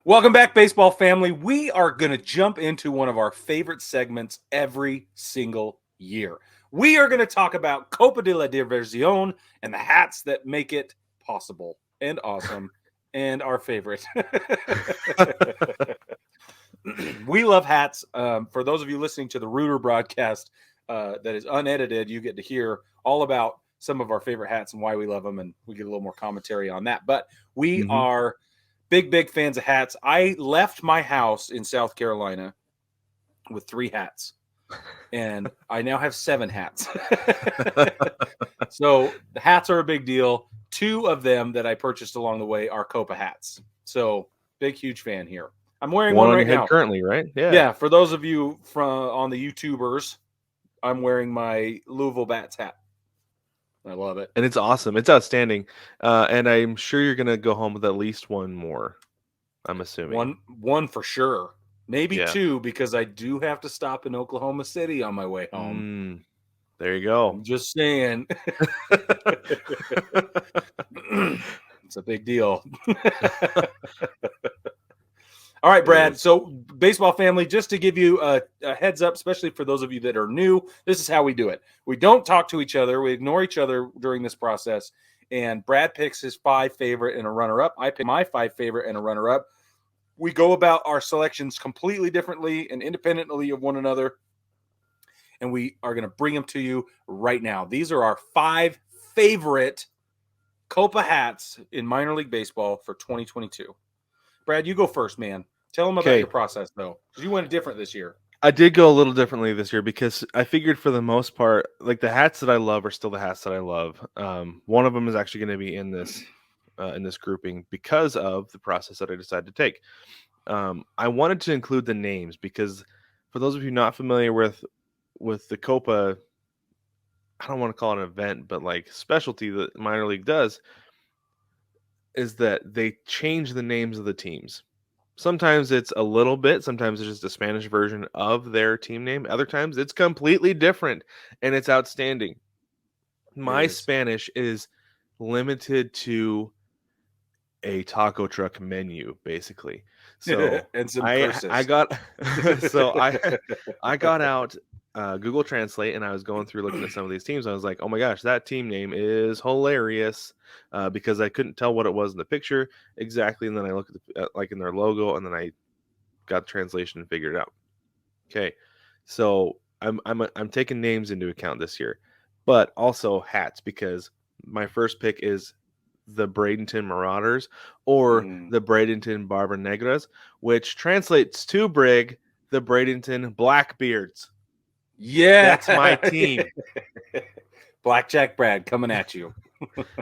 Welcome back, baseball family. We are going to jump into one of our favorite segments every single year. We are going to talk about Copa de la Diversion and the hats that make it possible and awesome and our favorite. We love hats. For those of you listening to the Rooter broadcast that is unedited, you get to hear all about some of our favorite hats and why we love them, and we get a little more commentary on that. But we are big fans of hats. I left my house in South Carolina with 3 hats, and I now have 7 hats. So the hats are a big deal. 2 of them that I purchased along the way are Copa hats. So big, huge fan here. I'm wearing one on right your head now. currently, right? Yeah. For those of you on the YouTubers, I'm wearing my Louisville Bats hat. I love it. And it's awesome. It's outstanding. And I'm sure you're going to go home with at least one more, I'm assuming. One for sure. Maybe Yeah. 2, because I do have to stop in Oklahoma City on my way home. There you go. I'm just saying. It's a big deal. All right, Brad. So, baseball family, just to give you a heads up, especially for those of you that are new, this is how we do it. We don't talk to each other. We ignore each other during this process. And Brad picks his 5 favorite and a runner-up. I pick my 5 favorite and a runner-up. We go about our selections completely differently and independently of one another. And we are going to bring them to you right now. These are our 5 favorite Copa hats in minor league baseball for 2022. Brad, you go first, man. Tell them about your process, though, because you went different this year. I did go a little differently this year because I figured for the most part, like the hats that I love are still the hats that I love. One of them is actually going to be in this grouping because of the process that I decided to take. I wanted to include the names because for those of you not familiar with the Copa, I don't want to call it an event, but like specialty that minor league does is that they change the names of the teams. Sometimes it's a little bit, sometimes it's just a Spanish version of their team name. Other times it's completely different and it's outstanding. My Spanish is limited to a taco truck menu, basically. So and some I got so I got out Google Translate and I was going through looking at some of these teams. I was like, oh my gosh, that team name is hilarious because I couldn't tell what it was in the picture exactly. And then I looked at like in their logo, and then I got the translation and figured it out. Okay, so I'm taking names into account this year, but also hats because my first pick is the Bradenton Marauders or the Bradenton Negras, which translates to Brig, the Bradenton Blackbeards. Yeah, that's my team. Blackjack Brad coming at you.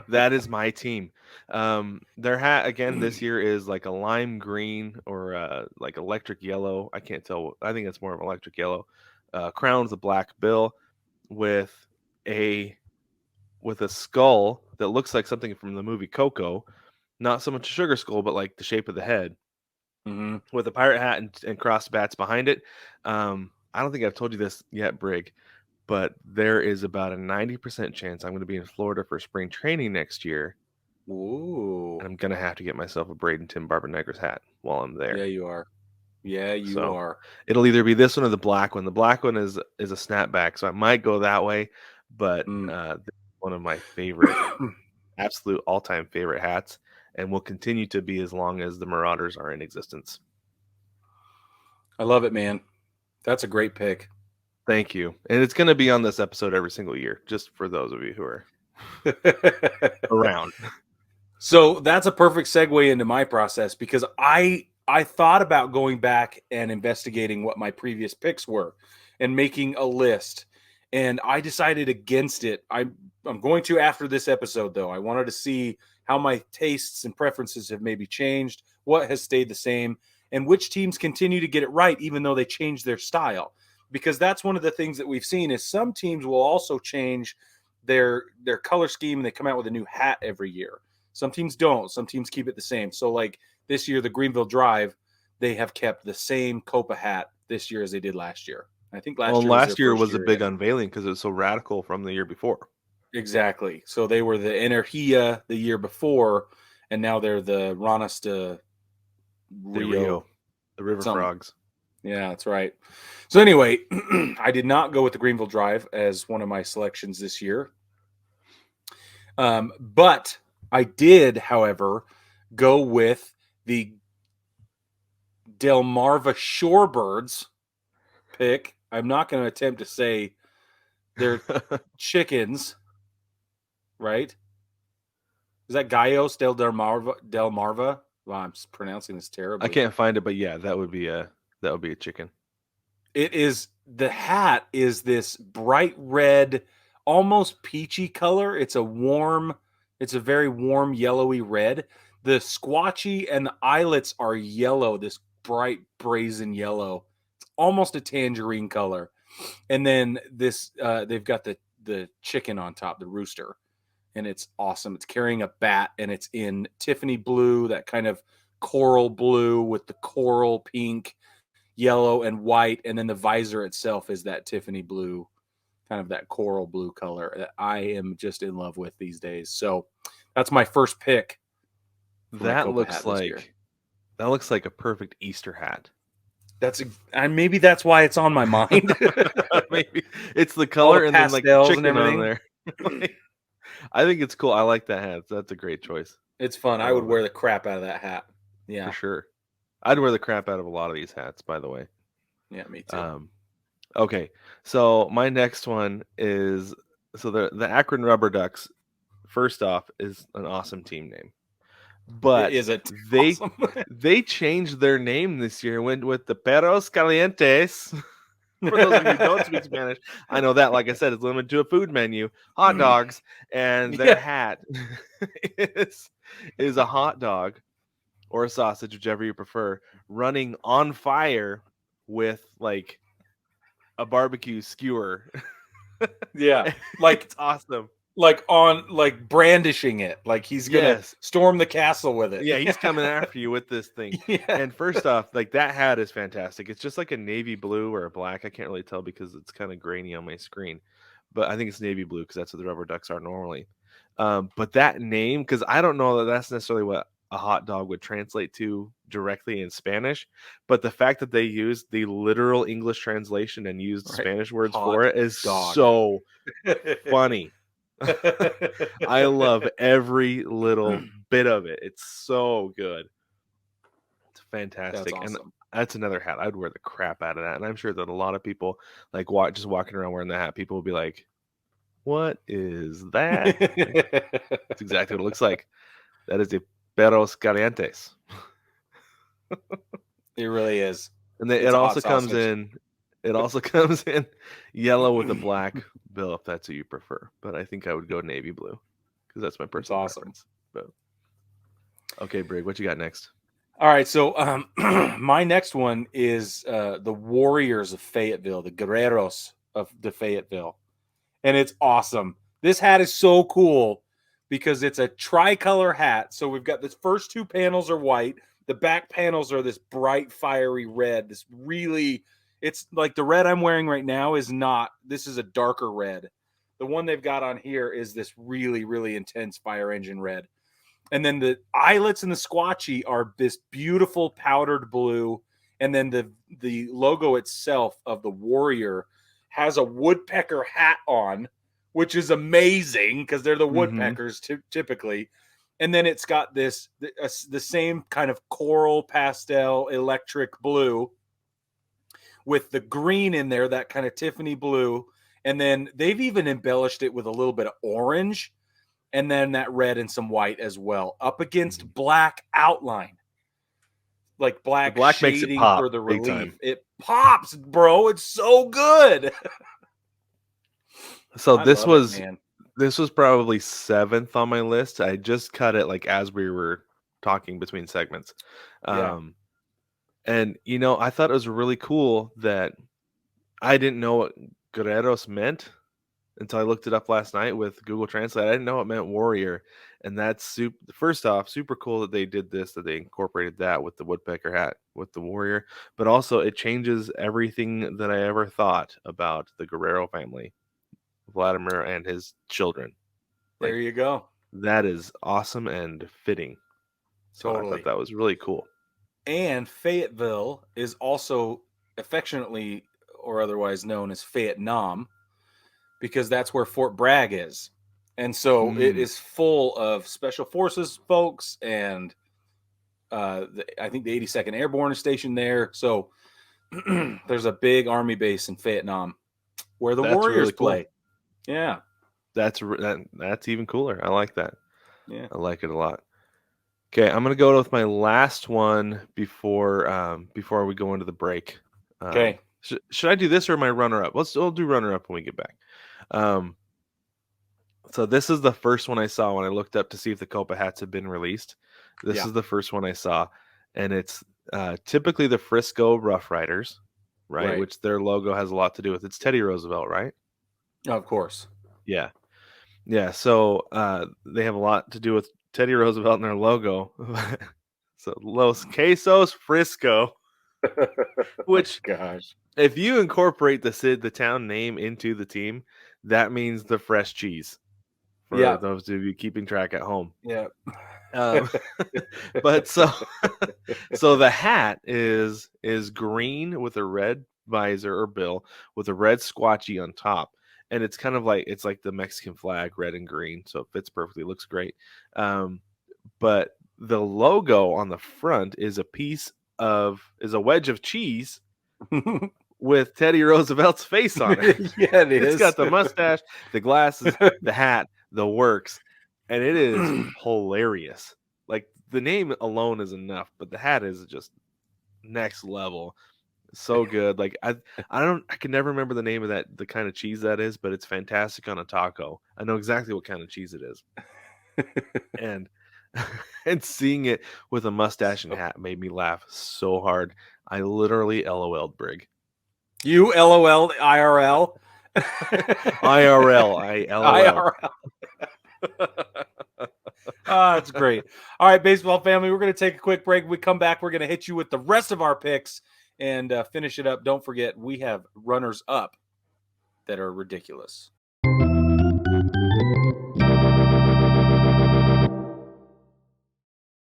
That is my team. Their hat again this year is like a lime green or like electric yellow. I can't tell. I think it's more of electric yellow. Crowned with a black bill with a skull that looks like something from the movie Coco. Not so much a sugar skull, but like the shape of the head. With a pirate hat and crossed bats behind it. I don't think I've told you this yet, Brig, but there is about a 90% chance I'm going to be in Florida for spring training next year. Ooh. And I'm going to have to get myself a Bradenton Negras hat while I'm there. Yeah, you are. Yeah, you are. It'll either be this one or the black one. The black one is a snapback, so I might go that way, but one of my favorite, absolute all-time favorite hats, and will continue to be as long as the Marauders are in existence. I love it, man. That's a great pick. Thank you. And it's going to be on this episode every single year, just for those of you who are around. So that's a perfect segue into my process because I thought about going back and investigating what my previous picks were and making a list. And I decided against it. I'm going to after this episode, though. I wanted to see how my tastes and preferences have maybe changed, what has stayed the same, and which teams continue to get it right, even though they change their style. Because that's one of the things that we've seen is some teams will also change their color scheme and they come out with a new hat every year. Some teams don't. Some teams keep it the same. So like this year, the Greenville Drive, they have kept the same Copa hat this year as they did last year. I think last year was a big unveiling because it was so radical from the year before. Exactly. So they were the Energia the year before, and now they're the Ranasta Rio. The River Something. Frogs. Yeah, that's right. So anyway, I did not go with the Greenville Drive as one of my selections this year. But I did, however, go with the Delmarva Shorebirds pick. I'm not going to attempt to say they're chickens, right? Is that Gallos Delmarva? Well, I'm pronouncing this terribly. I can't find it, but yeah, that would be a chicken. It is, the hat is this bright red, almost peachy color. It's a very warm yellowy red. The squatchy and the eyelets are yellow, this bright brazen yellow. It's almost a tangerine color. And then this they've got the chicken on top, the rooster. And it's awesome. It's carrying a bat, and it's in Tiffany blue, that kind of coral blue with the coral pink, yellow, and white. And then the visor itself is that Tiffany blue, kind of that coral blue color that I am just in love with these days. So that's my first pick. That looks like a perfect Easter hat. Maybe that's why it's on my mind. Maybe it's the color and then like chicken and on there. I think it's cool. I like that hat. That's a great choice. It's fun. I would wear the crap out of that hat. Yeah, for sure. I'd wear the crap out of a lot of these hats, by the way. Yeah, me too. Okay, so my next one is the Akron Rubber Ducks. First off, is an awesome team name, but they changed their name this year. Went with the Perros Calientes. For those of you who don't speak Spanish, I know that, like I said, is limited to a food menu, hot dogs, and their hat is a hot dog or a sausage, whichever you prefer, running on fire with like a barbecue skewer. Yeah, like it's awesome. Like brandishing it, like he's gonna storm the castle with it. Yeah, he's coming after you with this thing. Yeah. And first off, like that hat is fantastic. It's just like a navy blue or a black. I can't really tell because it's kind of grainy on my screen, but I think it's navy blue because that's what the Rubber Ducks are normally. But that name, because I don't know that that's necessarily what a hot dog would translate to directly in Spanish, but the fact that they used the literal English translation and used Spanish words for it is so funny. I love every little bit of it. It's so good. It's fantastic. That's awesome. And that's another hat. I'd wear the crap out of that. And I'm sure that a lot of people like just walking around wearing the hat, people will be like, what is that? That's exactly what it looks like. That is the Perros Calientes. It really is. And it also comes in yellow with a black bill if that's what you prefer. But I think I would go navy blue because that's my personal preference. But okay, Brig, what you got next? All right, so my next one is the Warriors of Fayetteville, the Guerreros of the Fayetteville. And it's awesome. This hat is so cool because it's a tricolor hat. So we've got the first two panels are white. The back panels are this bright, fiery red. It's like the red I'm wearing right now is not. This is a darker red. The one they've got on here is this really, really intense fire engine red. And then the eyelets and the squatchy are this beautiful powdered blue. And then the logo itself of the Warrior has a woodpecker hat on, which is amazing because they're the woodpeckers typically. And then it's got the same kind of coral pastel electric blue with the green in there, that kind of Tiffany blue. And then they've even embellished it with a little bit of orange and then that red and some white as well, up against black outline. Like black shading makes it pop, for the relief. It pops, bro. It's so good. So this was probably 7th on my list. I just cut it like as we were talking between segments. And I thought it was really cool that I didn't know what Guerreros meant until I looked it up last night with Google Translate. I didn't know it meant warrior. And that's first off, super cool that they did this, that they incorporated that with the woodpecker hat with the warrior. But also it changes everything that I ever thought about the Guerrero family, Vladimir and his children. There you go. That is awesome and fitting. So I thought that was really cool. And Fayetteville is also affectionately or otherwise known as Vietnam because that's where Fort Bragg is. And so it is full of special forces folks, and I think the 82nd Airborne is stationed there. So there's a big army base in Vietnam where the That's Warriors really cool. play. Yeah. That's even cooler. I like that. Yeah. I like it a lot. Okay, I'm gonna go with my last one before we go into the break. Okay. Should I do this or my runner up? We'll do runner up when we get back. So this is the first one I saw when I looked up to see if the Copa hats have been released. This is the first one I saw, and it's typically the Frisco Rough Riders, right? Which their logo has a lot to do with. It's Teddy Roosevelt, right? Of course. Yeah. So they have a lot to do with Teddy Roosevelt and their logo. So Los Quesos Frisco, which gosh, if you incorporate the town name into the team, that means the fresh cheese. For those of you keeping track at home. Yeah. But so the hat is green with a red visor or bill with a red squatchy on top, and it's kind of like the Mexican flag, red and green, so it fits perfectly. It looks great. But the logo on the front is a wedge of cheese with Teddy Roosevelt's face on it. Yeah, it is. It's got the mustache, the glasses, the hat, the works, and it is hilarious. Like, the name alone is enough, but the hat is just next level. So good. Like, I can never remember the name of the kind of cheese that is, but it's fantastic on a taco. I know exactly what kind of cheese it is. And seeing it with a mustache and hat made me laugh so hard. I literally LOL'd, Brig. You LOL IRL? IRL. I LOL. It's great. All right, baseball family, we're going to take a quick break. When we come back, we're going to hit you with the rest of our picks and finish it up. Don't forget, we have runners up that are ridiculous.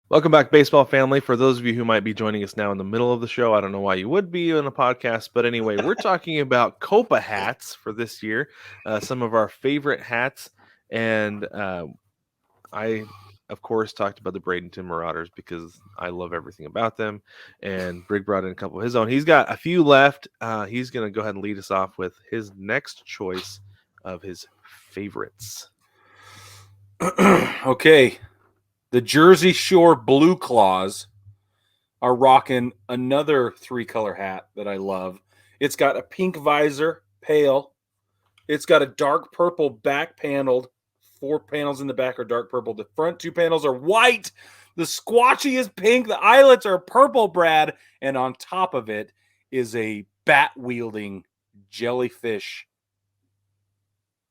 Welcome back, baseball family. For those of you who might be joining us now in the middle of the show, I don't know why you would be in a podcast, but anyway, we're talking about Copa hats for this year, some of our favorite hats, and I, of course, talked about the Bradenton Marauders because I love everything about them, and Brig brought in a couple of his own. He's got a few left. He's going to go ahead and lead us off with his next choice of his favorites. Okay. The Jersey Shore Blue Claws are rocking another 3-color hat that I love. It's got a pink visor, pale. It's got a dark purple back paneled. 4 panels in the back are dark purple. The front 2 panels are white. The squatchy is pink. The eyelets are purple, Brad. And on top of it is a bat-wielding jellyfish.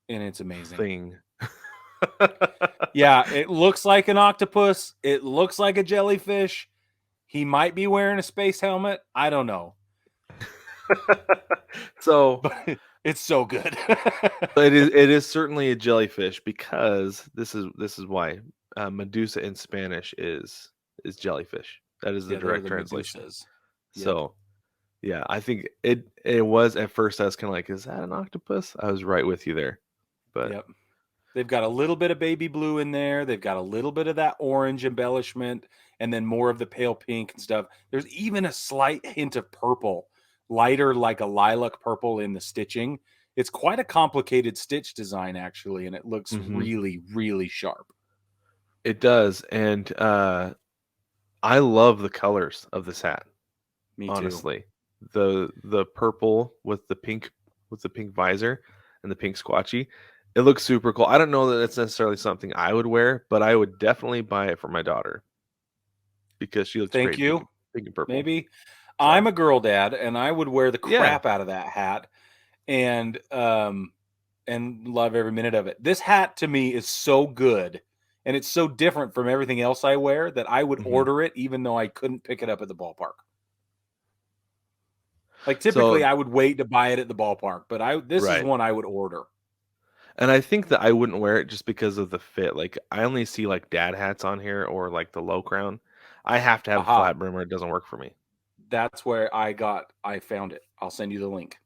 And it's amazing. Thing. Yeah, it looks like an octopus. It looks like a jellyfish. He might be wearing a space helmet. I don't know. But it's so good. It is certainly a jellyfish because this is why Medusa in Spanish is jellyfish. That is the direct translation. Medusas. So, yeah, I think it was at first I was kind of like, is that an octopus? I was right with you there. But yep. They've got a little bit of baby blue in there. They've got a little bit of that orange embellishment and then more of the pale pink and stuff. There's even a slight hint of purple, lighter like a lilac purple in the stitching. It's quite a complicated stitch design, actually, and it looks really, really sharp. It does, and I love the colors of this hat. Me honestly. Too. The purple with the pink visor and the pink squatchy. It looks super cool. I don't know that it's necessarily something I would wear, but I would definitely buy it for my daughter because she looks great. Pink and purple. Maybe. So. I'm a girl dad, and I would wear the crap out of that hat and love every minute of it. This hat to me is so good, and it's so different from everything else I wear that I would order it even though I couldn't pick it up at the ballpark. Like typically I would wait to buy it at the ballpark, but this is one I would order. And I think that I wouldn't wear it just because of the fit. Like, I only see like dad hats on here or like the low crown. I have to have a Aha. flat brim or it doesn't work for me. That's where I found it. I'll send you the link.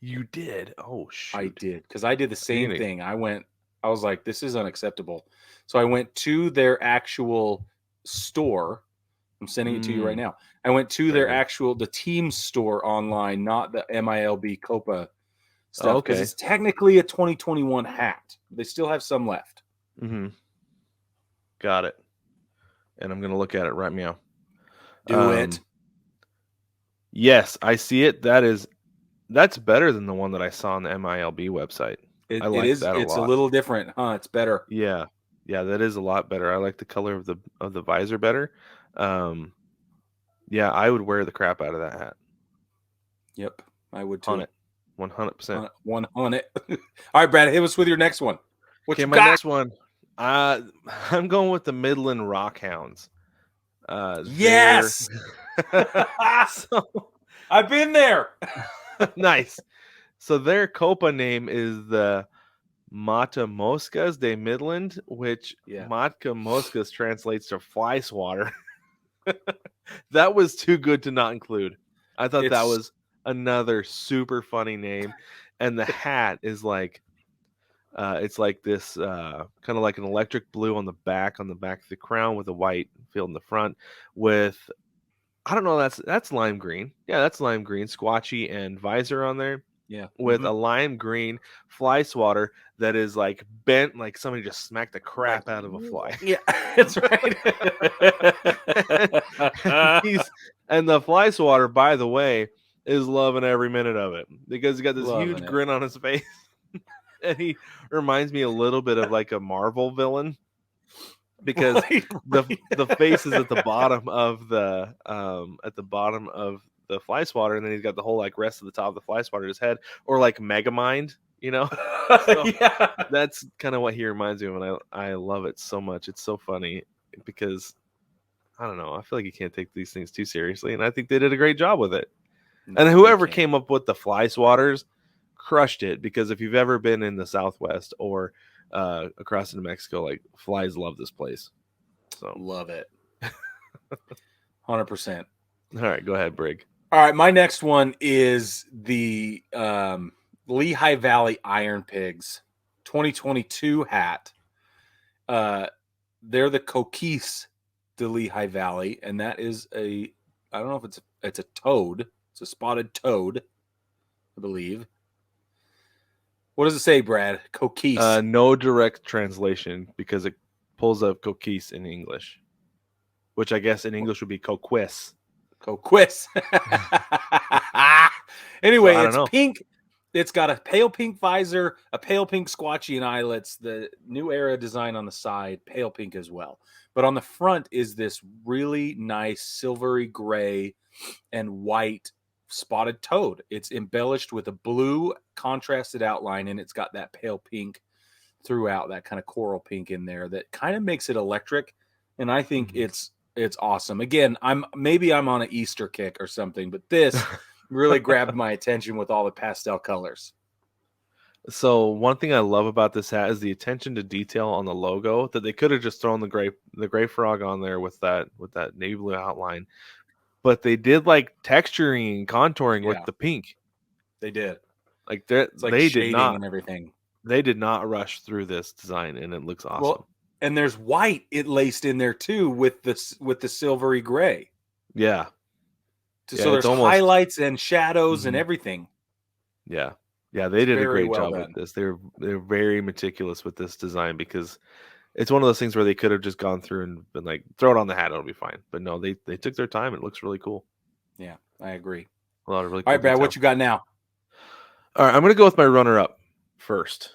You did? Oh, shoot. I did, because I did the same Really? thing. I was like, this is unacceptable. So I went to their actual store. I'm sending it to you right now. I went to their the team store online, not the MiLB Copa stuff, because it's technically a 2021 hat. They still have some left. Mm-hmm. Got it. And I'm going to look at it right now. Do it. Yes, I see it. That's better than the one that I saw on the MiLB website. I like that a lot. It's a little different, huh? It's better. Yeah. Yeah, that is a lot better. I like the color of the visor better. Yeah, I would wear the crap out of that hat. Yep, I would too. 100%. 100. All right, Brad, hit us with your next one. Okay, my next one. I'm going with the Midland Rockhounds. Yes. I've been there. Nice. So their Copa name is the Matamoscas de Midland, which Matamoscas translates to fly swatter. That was too good to not include. I thought that was another super funny name. And the hat is like, it's like this kind of like an electric blue on the back of the crown with a white field in the front with, I don't know, that's lime green. Yeah, that's lime green, squatchy and visor on there. Yeah. With a lime green fly swatter that is like bent, like somebody just smacked the crap out of a fly. Yeah, that's right. and the fly swatter, by the way, is loving every minute of it because he's got this huge grin on his face. And he reminds me a little bit of like a Marvel villain because the face is at the bottom of the fly swatter, and then he's got the whole like rest of the top of the fly swatter in his head, or like Megamind, you know. So yeah, that's kind of what he reminds me of, and I love it so much. It's so funny because I don't know, I feel like you can't take these things too seriously, and I think they did a great job with it. No, and whoever came up with the fly swatters crushed it, because if you've ever been in the Southwest or across into Mexico, like, flies love this place. So love it. 100%. All right, go ahead, Brig. All right, my next one is the Lehigh Valley Iron Pigs 2022 hat. They're the Coquise de Lehigh Valley, and that is I don't know if it's a toad. It's a spotted toad, I believe. What does it say, Brad? Coquise. No direct translation because it pulls up coquise in English, which I guess in English would be coquis. Coquis. Anyway, so, it's pink. It's got a pale pink visor, a pale pink squatchy and eyelets, the new era design on the side, pale pink as well. But on the front is this really nice silvery gray and white spotted toad. It's embellished with a blue contrasted outline, and it's got that pale pink throughout, that kind of coral pink in there that kind of makes it electric. And I think it's awesome. Again, I'm on an Easter kick or something, but this really grabbed my attention with all the pastel colors. So one thing I love about this hat is the attention to detail on the logo, that they could have just thrown the gray frog on there with that navy blue outline, but they did like texturing and contouring with the pink. They did. Like they did not, and everything. They did not rush through this design, and it looks awesome. Well, and there's white laced in there too with the silvery gray. Yeah. So there's highlights and shadows and everything. Yeah. Yeah, they did a great job with this. They're very meticulous with this design, because it's one of those things where they could have just gone through and been like, throw it on the hat, it'll be fine. But no, they took their time. It looks really cool. Yeah, I agree. A lot of really cool. All right, Brad, what you got now? All right, I'm going to go with my runner-up first.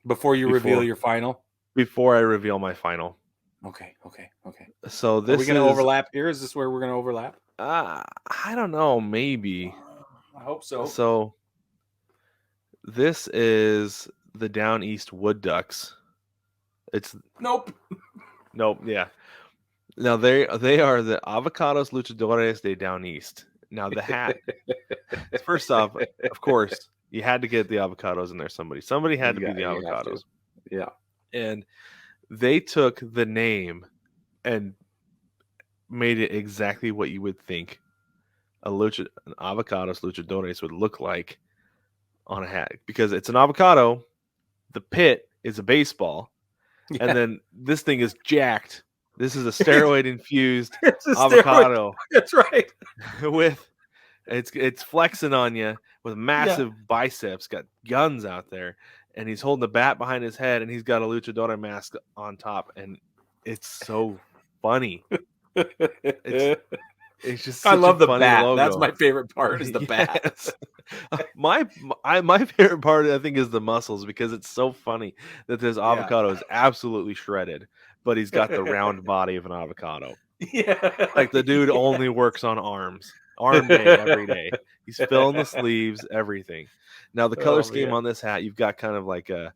Before you reveal your final? Before I reveal my final. Okay. So this are we going to overlap here? Is this where we're going to overlap? I don't know. Maybe. I hope so. So this is the Down East Wood Ducks. It's Nope. Yeah. Now they are the Avocados Luchadores de Down East. Now the hat. First off, of course, you had to get the avocados in there. Somebody had to be the avocados. Yeah. And they took the name and made it exactly what you would think an avocados luchadores would look like on a hat, because it's an avocado, the pit is a baseball, and then this thing is jacked. This is a steroid infused It's a avocado. Steroid. That's right. With it's flexing on you with massive biceps, got guns out there, and he's holding the bat behind his head, and he's got a luchador mask on top, and it's so funny. It's just such I love a the funny bat. logo. That's my favorite part is the bat. my favorite part, I think, is the muscles, because it's so funny that this avocado is absolutely shredded, but he's got the round body of an avocado. Yeah. Like the dude only works on arms. Arm day every day. He's filling the sleeves, everything. Now the color scheme on this hat, you've got kind of like a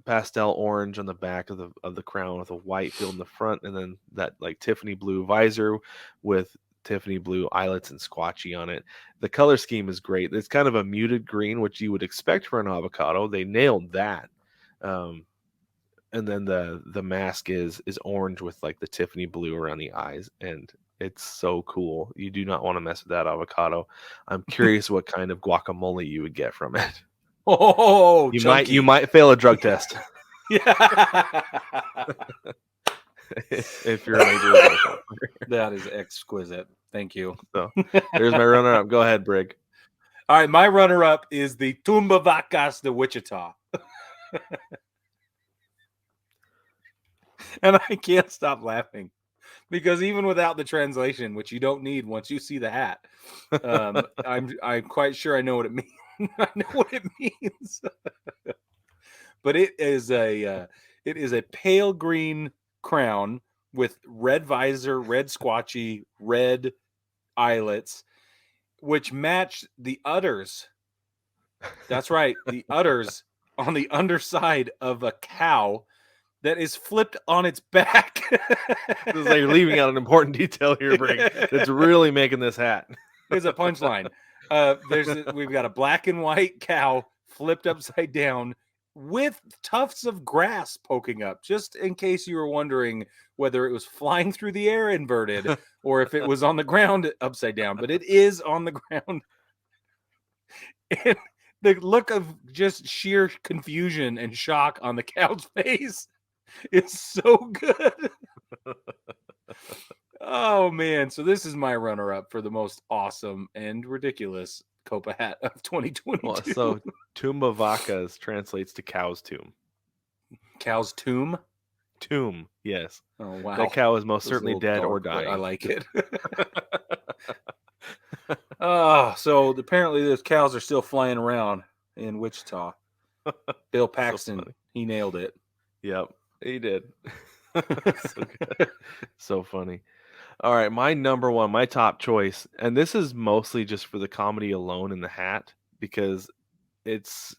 pastel orange on the back of the crown with a white field in the front, and then that like Tiffany blue visor with Tiffany blue eyelets and squatchy on it. The color scheme is great. It's kind of a muted green, which you would expect for an avocado. They nailed that. And then the mask is orange with like the Tiffany blue around the eyes, and it's so cool. You do not want to mess with that avocado. I'm curious what kind of guacamole you would get from it. Oh, you might fail a drug test. Yeah. If you're a major That is exquisite. Thank you. So there's my runner-up. Go ahead, Brig. All right, my runner-up is the Tumba Vacas de Wichita. And I can't stop laughing because even without the translation, which you don't need once you see the hat, I'm quite sure I know what it means. I know what it means. But it is a pale green crown with red visor, red squatchy, red eyelets, which match the udders. That's right, the udders on the underside of a cow that is flipped on its back. This is like you're leaving out an important detail here, Brig. That's really making this hat. It's a punchline. We've got a black and white cow flipped upside down with tufts of grass poking up, just in case you were wondering whether it was flying through the air inverted or if it was on the ground upside down. But it is on the ground. And the look of just sheer confusion and shock on the cow's face is so good. Oh, man. So this is my runner-up for the most awesome and ridiculous Copa hat of 2022. Well, so Tumba Vacas translates to cow's tomb. Cow's tomb? Tomb, yes. Oh, wow. That cow is most certainly dead dark, or dying. I like it. So apparently those cows are still flying around in Wichita. Bill Paxton, he nailed it. Yep, he did. So good. So funny. All right, my number one, my top choice, and this is mostly just for the comedy alone in the hat, because it's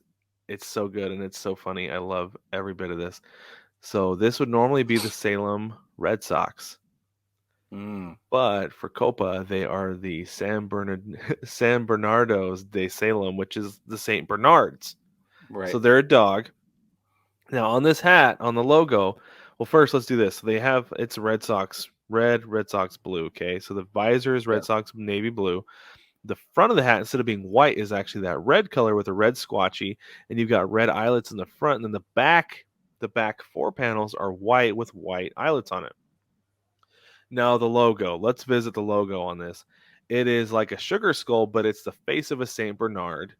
so good and it's so funny. I love every bit of this. So this would normally be the Salem Red Sox. But for Copa, they are the San Bernardo's de Salem, which is the St. Bernards. Right. So they're a dog. Now on this hat, on the logo, well, first let's do this. So they have, it's Red Sox red, Red Sox blue. Okay, so the visor is Red Sox navy blue. The front of the hat, instead of being white, is actually that red color with a red squatchy, and you've got red eyelets in the front, and then the back four panels are white with white eyelets on it. Now the logo, let's visit the logo on this. It is like a sugar skull, but it's the face of a St. Bernard,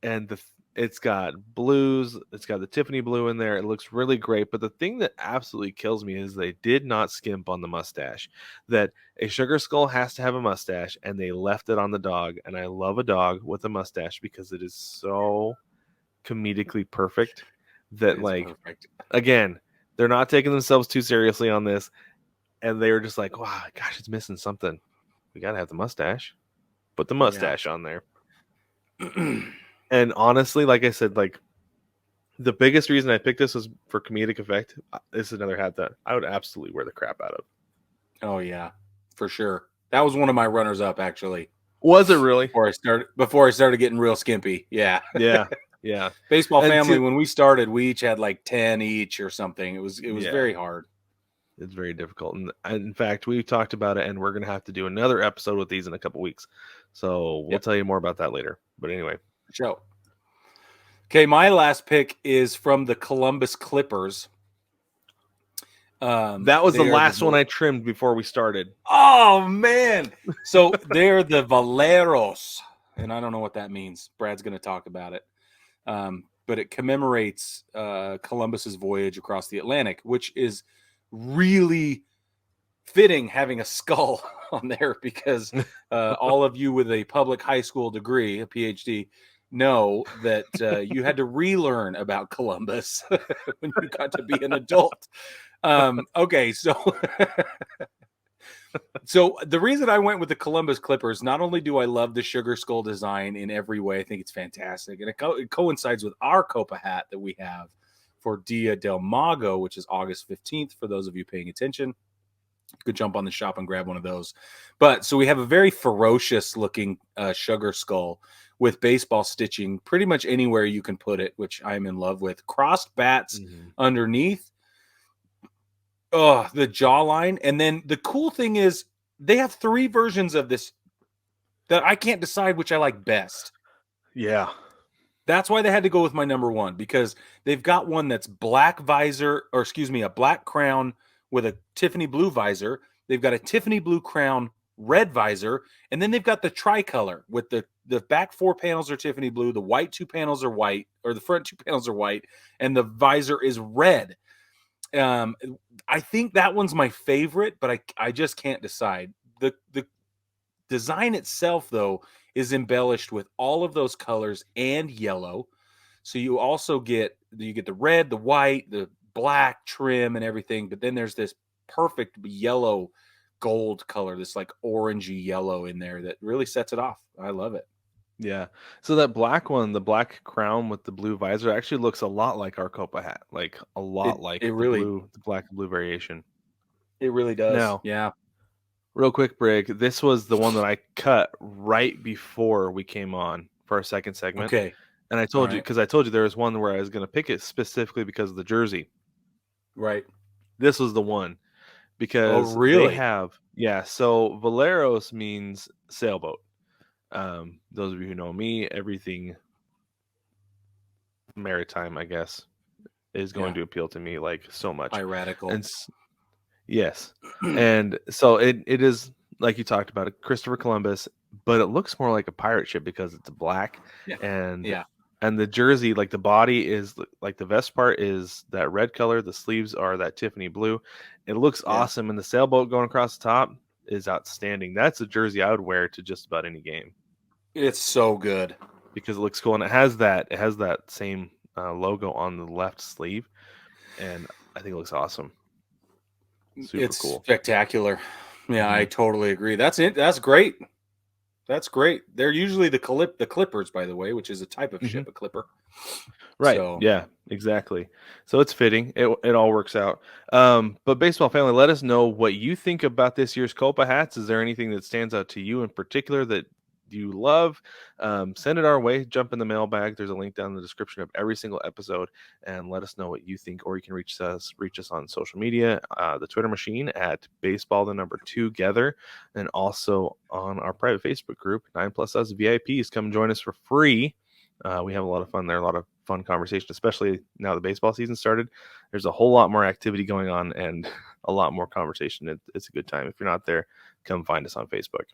and it's got blues. It's got the Tiffany blue in there. It looks really great. But the thing that absolutely kills me is they did not skimp on the mustache. That a sugar skull has to have a mustache, and they left it on the dog. And I love a dog with a mustache because it is so comedically perfect that, like, again, they're not taking themselves too seriously on this. And they were just like, wow, gosh, it's missing something. We got to have the mustache. Put the mustache on there. And honestly, like I said, like the biggest reason I picked this was for comedic effect. This is another hat that I would absolutely wear the crap out of. Oh, yeah, for sure. That was one of my runners up, actually. Was it really? Before I started getting real skimpy. Yeah. Yeah. Yeah. Baseball family, when we started, we each had like 10 each or something. It was very hard. It's very difficult. And in fact, we've talked about it, and we're going to have to do another episode with these in a couple weeks. So we'll Yep. tell you more about that later. But anyway. Show. Okay, my last pick is from the Columbus Clippers. That was the last one I trimmed before we started. Oh, man. So they're the Valeros. And I don't know what that means. Brad's going to talk about it. But it commemorates Columbus's voyage across the Atlantic, which is really fitting having a skull on there because all of you with a public high school degree, a PhD, know that you had to relearn about Columbus when you got to be an adult. Okay, so the reason I went with the Columbus Clippers, not only do I love the sugar skull design in every way, I think it's fantastic, and it coincides with our Copa hat that we have for Dia del Mago, which is August 15th, for those of you paying attention. You could jump on the shop and grab one of those. But so we have a very ferocious looking sugar skull with baseball stitching pretty much anywhere you can put it, which I'm in love with. Crossed bats underneath. Oh, the jawline. And then the cool thing is they have 3 versions of this that I can't decide which I like best. Yeah. That's why they had to go with my number 1, because they've got one that's black visor, or excuse me, a black crown with a Tiffany blue visor. They've got a Tiffany blue crown, red visor, and then they've got the tricolor with the back 4 panels are Tiffany blue, the white 2 panels are white, or the front 2 panels are white, and the visor is red. I think that one's my favorite, but I just can't decide. The design itself, though, is embellished with all of those colors and yellow. So you also get the red, the white, the black trim and everything, but then there's this perfect yellow gold color, this like orangey yellow in there that really sets it off. I love it. Yeah. So that black one, the black crown with the blue visor, actually looks a lot like our Copa hat, like a lot like it really, the black and blue variation. It really does. Now, yeah. Real quick, Brig, this was the one that I cut right before we came on for our second segment. Okay. And I told you, because I told you there was one where I was going to pick it specifically because of the jersey. Right. This was the one because really? they have, so Valeros means sailboat. Those of you who know me, everything maritime, I guess, is going to appeal to me like so much. Piratical. And yes. And so it is, like you talked about it, Christopher Columbus, but it looks more like a pirate ship because it's black. And the jersey, like the body is like the vest part is that red color, the sleeves are that Tiffany blue. It looks awesome, and the sailboat going across the top is outstanding. That's a jersey I would wear to just about any game. It's so good because it looks cool, and it has that same logo on the left sleeve, and I think it looks awesome. Super cool, spectacular. Yeah, I totally agree. That's it. That's great. That's great. They're usually the Clippers, by the way, which is a type of ship, a clipper. Right. So, yeah, exactly. So it's fitting. It all works out. But baseball family, let us know what you think about this year's Copa hats. Is there anything that stands out to you in particular that you love? Send it our way. Jump in the mailbag. There's a link down in the description of every single episode, and let us know what you think. Or you can reach us on social media, the Twitter machine at baseball2gether, and also on our private Facebook group, 9+Us VIPs. Come join us for free. We have a lot of fun there, a lot of fun conversation, especially now the baseball season started. There's a whole lot more activity going on and a lot more conversation. It's a good time. If you're not there, come find us on Facebook.